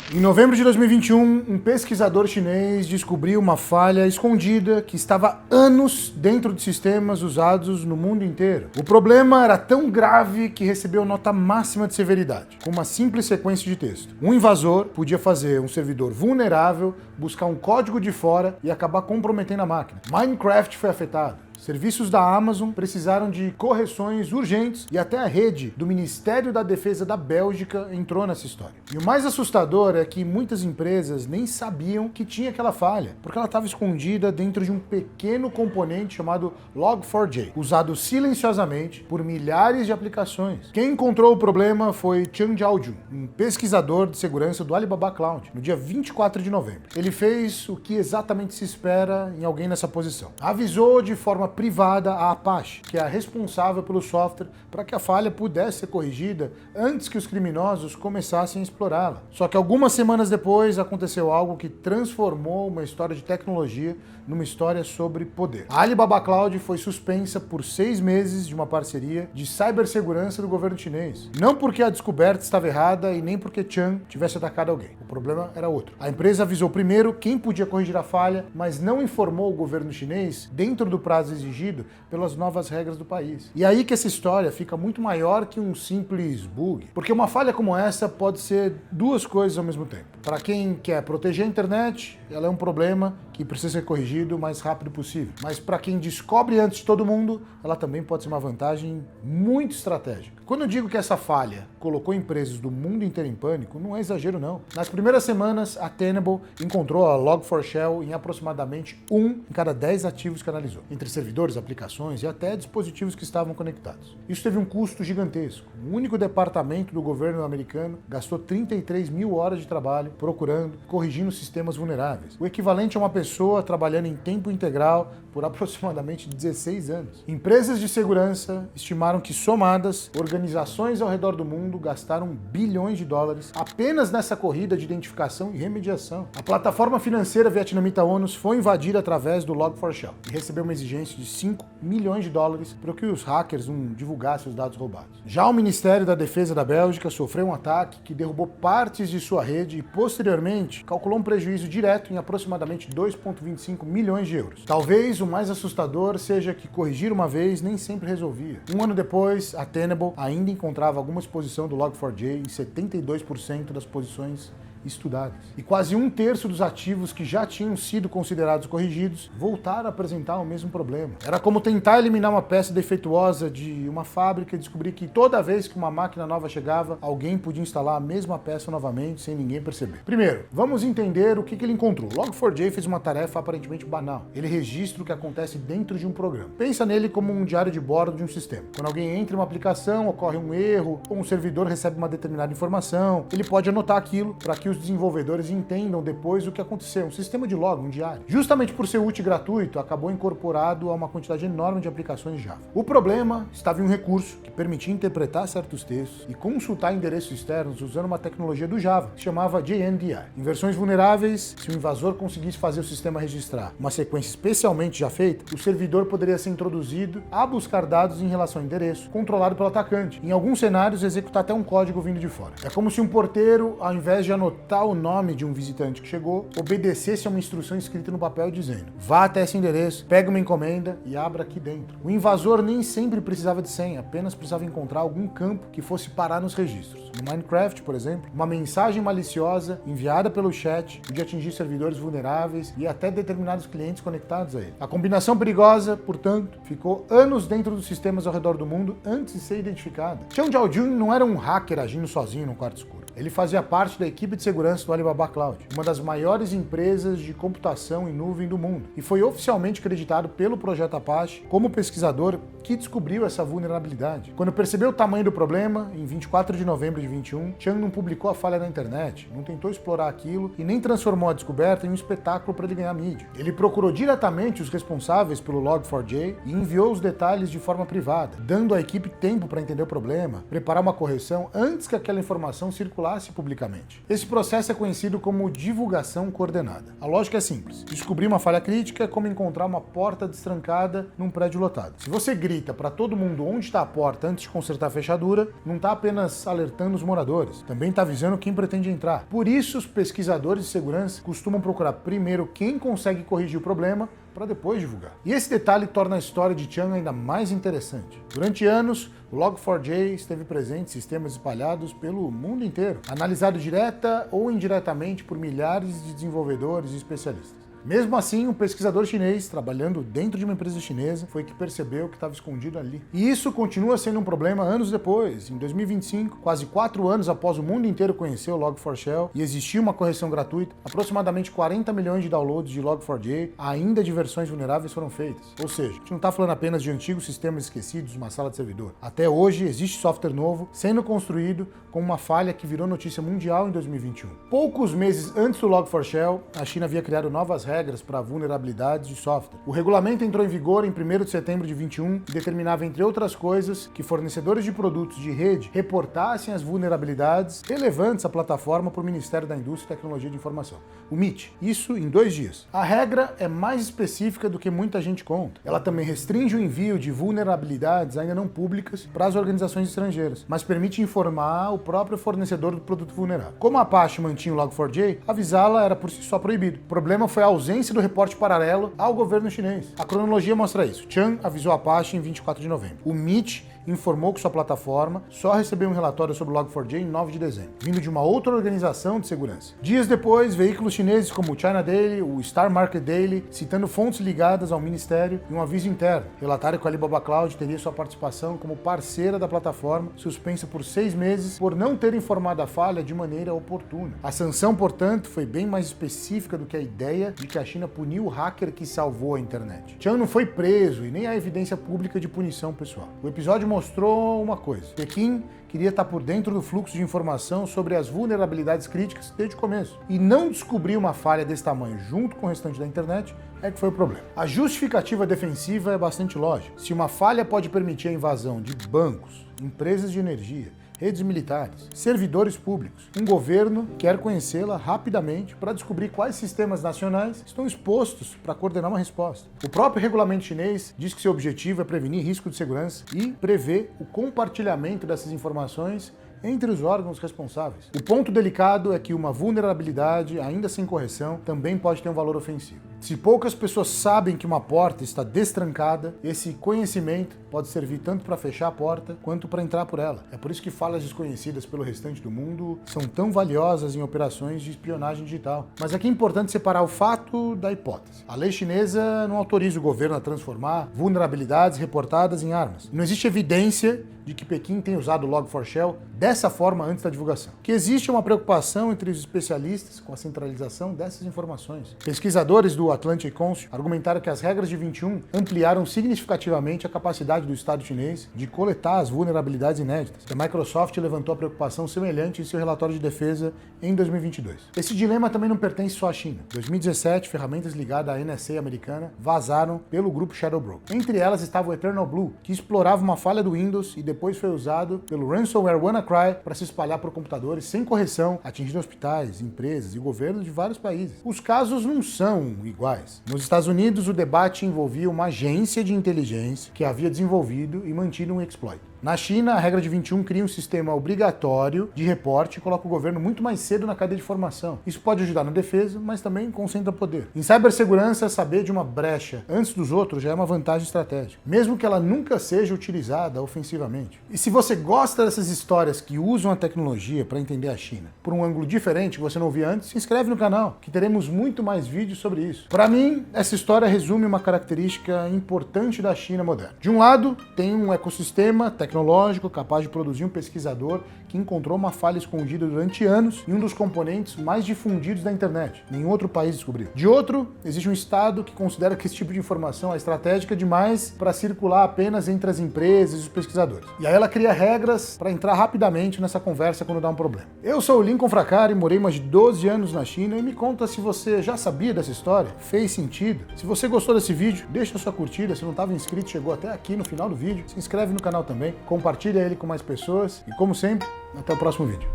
Em novembro de 2021, um pesquisador chinês descobriu uma falha escondida que estava há anos dentro de sistemas usados no mundo inteiro. O problema era tão grave que recebeu nota máxima de severidade, com uma simples sequência de texto. Um invasor podia fazer um servidor vulnerável, buscar um código de fora e acabar comprometendo a máquina. Minecraft foi afetado. Serviços da Amazon precisaram de correções urgentes e até a rede do Ministério da Defesa da Bélgica entrou nessa história. E o mais assustador é que muitas empresas nem sabiam que tinha aquela falha, porque ela estava escondida dentro de um pequeno componente chamado Log4j, usado silenciosamente por milhares de aplicações. Quem encontrou o problema foi Chang Jiaojun, um pesquisador de segurança do Alibaba Cloud, no dia 24 de novembro. Ele fez o que exatamente se espera em alguém nessa posição. Avisou de forma privada a Apache, que é a responsável pelo software, para que a falha pudesse ser corrigida antes que os criminosos começassem a explorá-la. Só que algumas semanas depois aconteceu algo que transformou uma história de tecnologia numa história sobre poder. A Alibaba Cloud foi suspensa por 6 meses de uma parceria de cibersegurança do governo chinês. Não porque a descoberta estava errada e nem porque Chang tivesse atacado alguém. O problema era outro. A empresa avisou primeiro quem podia corrigir a falha, mas não informou o governo chinês dentro do prazo exigido pelas novas regras do país. E aí que essa história fica muito maior que um simples bug. Porque uma falha como essa pode ser duas coisas ao mesmo tempo. Para quem quer proteger a internet, ela é um problema que precisa ser corrigido o mais rápido possível. Mas para quem descobre antes de todo mundo, ela também pode ser uma vantagem muito estratégica. Quando eu digo que essa falha colocou empresas do mundo inteiro em pânico, não é exagero não. Nas primeiras semanas, a Tenable encontrou a Log4Shell em aproximadamente 1 em cada 10 ativos que analisou, entre servidores, aplicações e até dispositivos que estavam conectados. Isso teve um custo gigantesco. Um único departamento do governo americano gastou 33 mil horas de trabalho procurando, corrigindo sistemas vulneráveis. O equivalente a uma pessoa trabalhando em tempo integral por aproximadamente 16 anos. Empresas de segurança estimaram que, somadas, organizações ao redor do mundo gastaram bilhões de dólares apenas nessa corrida de identificação e remediação. A plataforma financeira vietnamita Onus foi invadida através do Log4Shell e recebeu uma exigência de 5 milhões de dólares para que os hackers não divulgassem os dados roubados. Já o Ministério da Defesa da Bélgica sofreu um ataque que derrubou partes de sua rede e, posteriormente, calculou um prejuízo direto em aproximadamente 2,25 milhões de euros. Talvez o mais assustador seja que corrigir uma vez nem sempre resolvia. Um ano depois, a Tenable ainda encontrava alguma exposição do Log4j em 72% das posições estudadas. E quase 1/3 dos ativos que já tinham sido considerados corrigidos voltaram a apresentar o mesmo problema. Era como tentar eliminar uma peça defeituosa de uma fábrica e descobrir que toda vez que uma máquina nova chegava, alguém podia instalar a mesma peça novamente sem ninguém perceber. Primeiro, vamos entender o que ele encontrou. O Log4j fez uma tarefa aparentemente banal. Ele registra o que acontece dentro de um programa. Pensa nele como um diário de bordo de um sistema. Quando alguém entra em uma aplicação, ocorre um erro, ou um servidor recebe uma determinada informação, ele pode anotar aquilo para que os desenvolvedores entendam depois o que aconteceu, um sistema de log, um diário. Justamente por ser útil e gratuito, acabou incorporado a uma quantidade enorme de aplicações Java. O problema estava em um recurso que permitia interpretar certos textos e consultar endereços externos usando uma tecnologia do Java, que se chamava JNDI. Em versões vulneráveis, se o invasor conseguisse fazer o sistema registrar uma sequência especialmente já feita, o servidor poderia ser introduzido a buscar dados em relação ao endereço, controlado pelo atacante. Em alguns cenários, executar até um código vindo de fora. É como se um porteiro, ao invés de anotar o nome de um visitante que chegou, obedecesse a uma instrução escrita no papel dizendo: vá até esse endereço, pegue uma encomenda e abra aqui dentro. O invasor nem sempre precisava de senha, apenas precisava encontrar algum campo que fosse parar nos registros. No Minecraft, por exemplo, uma mensagem maliciosa enviada pelo chat podia atingir servidores vulneráveis e até determinados clientes conectados a ele. A combinação perigosa, portanto, ficou anos dentro dos sistemas ao redor do mundo antes de ser identificada. Chang Jiaojun não era um hacker agindo sozinho no quarto escuro. Ele fazia parte da equipe de segurança do Alibaba Cloud, uma das maiores empresas de computação em nuvem do mundo, e foi oficialmente creditado pelo projeto Apache como pesquisador que descobriu essa vulnerabilidade. Quando percebeu o tamanho do problema, em 24 de novembro de 21, Chang não publicou a falha na internet, não tentou explorar aquilo e nem transformou a descoberta em um espetáculo para ele ganhar mídia. Ele procurou diretamente os responsáveis pelo Log4j e enviou os detalhes de forma privada, dando à equipe tempo para entender o problema, preparar uma correção antes que aquela informação circulasse publicamente. Esse processo é conhecido como divulgação coordenada. A lógica é simples. Descobrir uma falha crítica é como encontrar uma porta destrancada num prédio lotado. Se você grita grita para todo mundo onde está a porta antes de consertar a fechadura, não está apenas alertando os moradores, também está avisando quem pretende entrar. Por isso, os pesquisadores de segurança costumam procurar primeiro quem consegue corrigir o problema para depois divulgar. E esse detalhe torna a história de Chan ainda mais interessante. Durante anos, o Log4j esteve presente em sistemas espalhados pelo mundo inteiro, analisado direta ou indiretamente por milhares de desenvolvedores e especialistas. Mesmo assim, um pesquisador chinês, trabalhando dentro de uma empresa chinesa, foi que percebeu que estava escondido ali. E isso continua sendo um problema anos depois. Em 2025, quase 4 anos após o mundo inteiro conhecer o Log4Shell e existir uma correção gratuita, aproximadamente 40 milhões de downloads de Log4j, ainda de versões vulneráveis, foram feitas. Ou seja, a gente não está falando apenas de antigos sistemas esquecidos de uma sala de servidor. Até hoje, existe software novo sendo construído com uma falha que virou notícia mundial em 2021. Poucos meses antes do Log4Shell, a China havia criado novas regras para vulnerabilidades de software. O regulamento entrou em vigor em 1º de setembro de 21 e determinava, entre outras coisas, que fornecedores de produtos de rede reportassem as vulnerabilidades relevantes à plataforma para o Ministério da Indústria e Tecnologia de Informação, o MIT. Isso em 2 dias. A regra é mais específica do que muita gente conta. Ela também restringe o envio de vulnerabilidades ainda não públicas para as organizações estrangeiras, mas permite informar o próprio fornecedor do produto vulnerável. Como a Apache mantinha o Log4j, avisá-la era por si só proibido. O problema foi a ausência do reporte paralelo ao governo chinês. A cronologia mostra isso. Chan avisou a Apache em 24 de novembro. O MIT informou que sua plataforma só recebeu um relatório sobre o Log4j em 9 de dezembro, vindo de uma outra organização de segurança. Dias depois, veículos chineses como o China Daily, o Star Market Daily, citando fontes ligadas ao ministério e um aviso interno, relataram que a Alibaba Cloud teria sua participação como parceira da plataforma suspensa por 6 meses por não ter informado a falha de maneira oportuna. A sanção, portanto, foi bem mais específica do que a ideia de que a China puniu o hacker que salvou a internet. Chan não foi preso e nem há evidência pública de punição pessoal. O episódio mostrou uma coisa: Pequim queria estar por dentro do fluxo de informação sobre as vulnerabilidades críticas desde o começo. E não descobrir uma falha desse tamanho junto com o restante da internet é que foi o problema. A justificativa defensiva é bastante lógica. Se uma falha pode permitir a invasão de bancos, empresas de energia, redes militares, servidores públicos, um governo quer conhecê-la rapidamente para descobrir quais sistemas nacionais estão expostos para coordenar uma resposta. O próprio regulamento chinês diz que seu objetivo é prevenir risco de segurança e prever o compartilhamento dessas informações entre os órgãos responsáveis. O ponto delicado é que uma vulnerabilidade, ainda sem correção, também pode ter um valor ofensivo. Se poucas pessoas sabem que uma porta está destrancada, esse conhecimento pode servir tanto para fechar a porta quanto para entrar por ela. É por isso que falas desconhecidas pelo restante do mundo são tão valiosas em operações de espionagem digital. Mas aqui é importante separar o fato da hipótese. A lei chinesa não autoriza o governo a transformar vulnerabilidades reportadas em armas. Não existe evidência de que Pequim tenha usado o Log4Shell dessa forma antes da divulgação. O que existe é uma preocupação entre os especialistas com a centralização dessas informações. Pesquisadores do Atlantic Council argumentaram que as regras de 21 ampliaram significativamente a capacidade do Estado chinês de coletar as vulnerabilidades inéditas. A Microsoft levantou a preocupação semelhante em seu relatório de defesa em 2022. Esse dilema também não pertence só à China. Em 2017, ferramentas ligadas à NSA americana vazaram pelo grupo Shadow Broker. Entre elas estava o Eternal Blue, que explorava uma falha do Windows e depois foi usado pelo ransomware WannaCry para se espalhar por computadores sem correção, atingindo hospitais, empresas e governos de vários países. Os casos não são iguais. Nos Estados Unidos, o debate envolvia uma agência de inteligência que havia desenvolvido e mantido um exploit. Na China, a regra de 21 cria um sistema obrigatório de reporte e coloca o governo muito mais cedo na cadeia de formação. Isso pode ajudar na defesa, mas também concentra poder. Em cibersegurança, saber de uma brecha antes dos outros já é uma vantagem estratégica, mesmo que ela nunca seja utilizada ofensivamente. E se você gosta dessas histórias que usam a tecnologia para entender a China por um ângulo diferente que você não ouvia antes, se inscreve no canal, que teremos muito mais vídeos sobre isso. Para mim, essa história resume uma característica importante da China moderna. De um lado, tem um ecossistema tecnológico capaz de produzir um pesquisador que encontrou uma falha escondida durante anos em um dos componentes mais difundidos da internet. Nenhum outro país descobriu. De outro, existe um Estado que considera que esse tipo de informação é estratégica demais para circular apenas entre as empresas e os pesquisadores. E aí ela cria regras para entrar rapidamente nessa conversa quando dá um problema. Eu sou o Lincoln Fracari, morei mais de 12 anos na China e me conta se você já sabia dessa história, fez sentido. Se você gostou desse vídeo, deixa a sua curtida. Se não estava inscrito, chegou até aqui no final do vídeo, se inscreve no canal também, compartilha ele com mais pessoas e, como sempre, até o próximo vídeo.